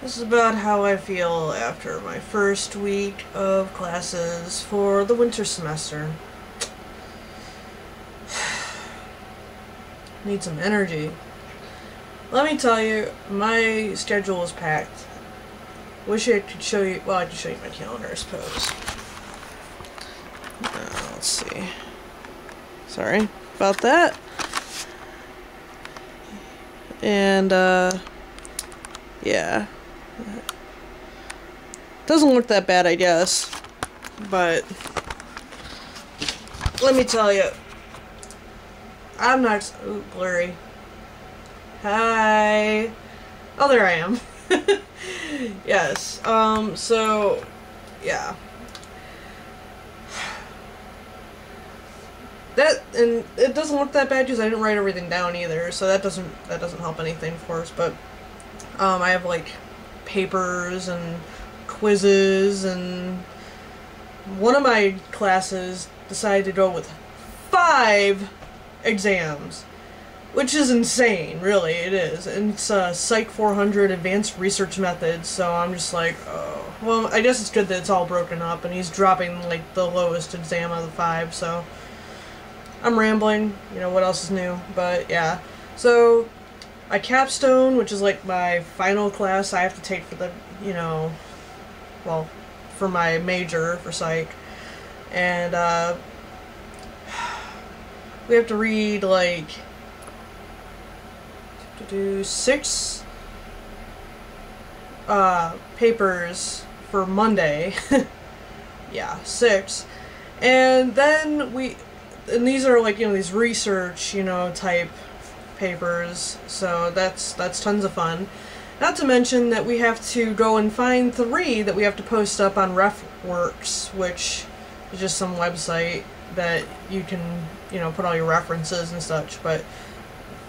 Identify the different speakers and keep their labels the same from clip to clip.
Speaker 1: This is about how I feel after my first week of classes for the winter semester. Need some energy. Let me tell you, my schedule is packed. Wish I could show you, well, I could show you my calendar, I suppose. Let's see. Sorry about that. And, yeah. Doesn't look that bad, I guess. But, let me tell you, I'm not, ooh, blurry. Hi. Oh, there I am. Yes. So, yeah. That, and it doesn't look that bad because I didn't write everything down either, so that doesn't help anything, of course, but, I have, like, papers and quizzes, and one of my classes decided to go with 5 exams, which is insane, really, it is. And it's Psych 400 Advanced Research Methods, so I'm just like, oh. Well, I guess it's good that it's all broken up, and he's dropping, like, the lowest exam out of the 5, so I'm rambling, you know, what else is new, but yeah. So, my capstone, which is, like, my final class I have to take for the, you know, well, for my major, for psych, and, we have to read, like, 6 papers for Monday. Yeah, 6. And then and these are, like, you know, these research, you know, type papers, so that's tons of fun. Not to mention that we have to go and find 3 that we have to post up on RefWorks, which is just some website that you can, you know, put all your references and such, but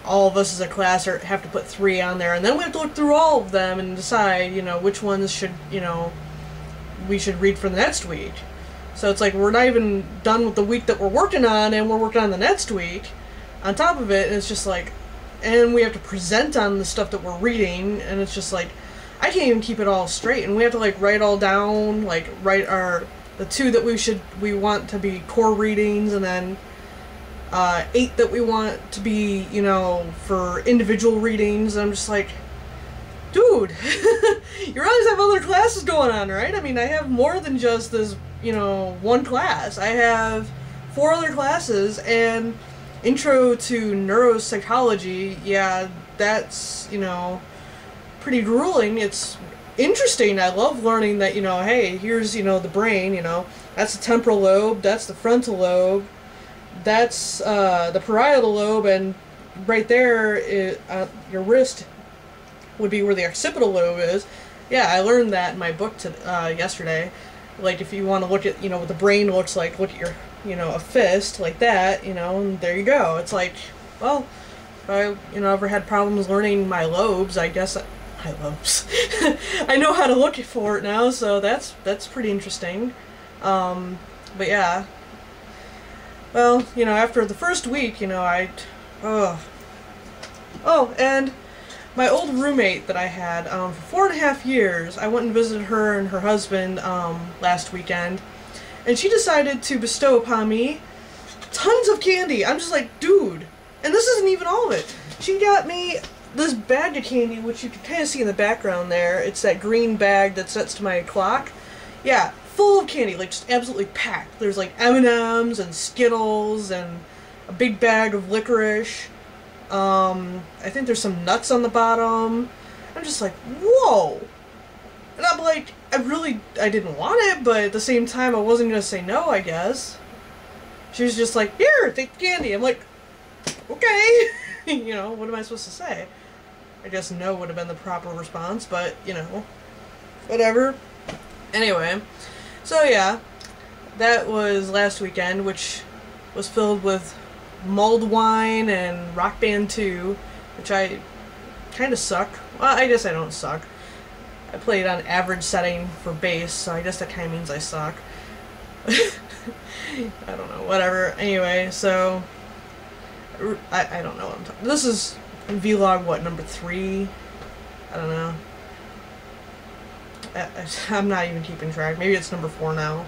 Speaker 1: all of us as a class have to put 3 on there, and then we have to look through all of them and decide, you know, which ones should, you know, we should read for the next week. So it's like we're not even done with the week that we're working on, and we're working on the next week on top of it, and it's just like, and we have to present on the stuff that we're reading, and it's just like, I can't even keep it all straight, and we have to, like, write all down, like, write the 2 that we want to be core readings, and then 8 that we want to be, you know, for individual readings. And I'm just like, dude, you realize I have other classes going on, right? I mean, I have more than just this, you know, one class. I have 4 other classes, and intro to neuropsychology, yeah, that's, you know, pretty grueling. It's interesting. I love learning that, you know, hey, here's, you know, the brain, you know, that's the temporal lobe, that's the frontal lobe, that's the parietal lobe, and right there, your wrist would be where the occipital lobe is. Yeah, I learned that in my book yesterday. Like, if you want to look at, you know, what the brain looks like, look at your, you know, a fist, like that, you know, and there you go. It's like, well, if I, you know, ever had problems learning my lobes, I guess, my lobes, I know how to look for it now, so that's pretty interesting. But yeah. Well, you know, after the first week, you know, oh, and my old roommate that I had, for 4.5 years, I went and visited her and her husband, last weekend, and she decided to bestow upon me tons of candy. I'm just like, dude, and this isn't even all of it. She got me this bag of candy, which you can kind of see in the background there. It's that green bag that sets to my clock. Yeah, full of candy, like, just absolutely packed. There's, like, M&Ms and Skittles and a big bag of licorice. I think there's some nuts on the bottom. I'm just like, whoa! And I'm like, I didn't want it, but at the same time, I wasn't gonna say no, I guess. She was just like, here, take the candy. I'm like, okay. You know, what am I supposed to say? I guess no would have been the proper response, but, you know, whatever. Anyway, so yeah, that was last weekend, which was filled with mulled wine and Rock Band 2, which I kind of suck. Well, I guess I don't suck. I played on average setting for bass, so I guess that kind of means I suck. I don't know, whatever. Anyway, so I don't know what I'm talking. This is vlog, what, number 3? I don't know. I'm not even keeping track. Maybe it's number 4 now.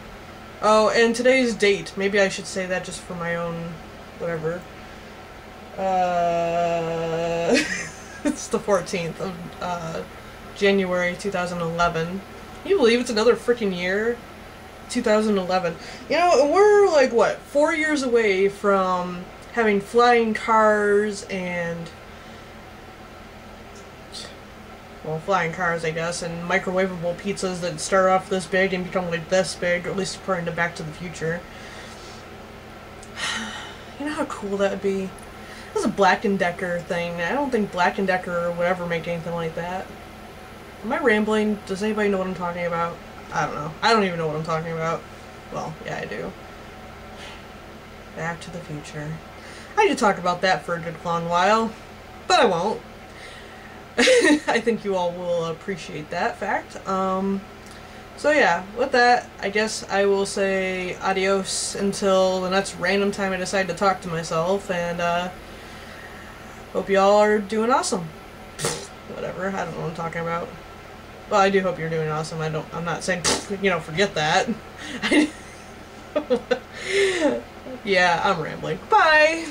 Speaker 1: Oh, and today's date. Maybe I should say that just for my own whatever. It's the 14th of January 2011. Can you believe it's another freaking year? 2011. You know, we're like, what, 4 years away from having flying cars and, well, flying cars, I guess, and microwavable pizzas that start off this big and become like this big, or at least according to Back to the Future. You know how cool that would be? That's a Black & Decker thing. I don't think Black & Decker would ever make anything like that. Am I rambling? Does anybody know what I'm talking about? I don't know. I don't even know what I'm talking about. Well, yeah, I do. Back to the Future. I could talk about that for a good long while, but I won't. I think you all will appreciate that fact. So yeah, with that, I guess I will say adios until the next random time I decide to talk to myself, and hope y'all are doing awesome. Whatever, I don't know what I'm talking about. Well, I do hope you're doing awesome. I'm not saying, you know, forget that. Yeah, I'm rambling. Bye!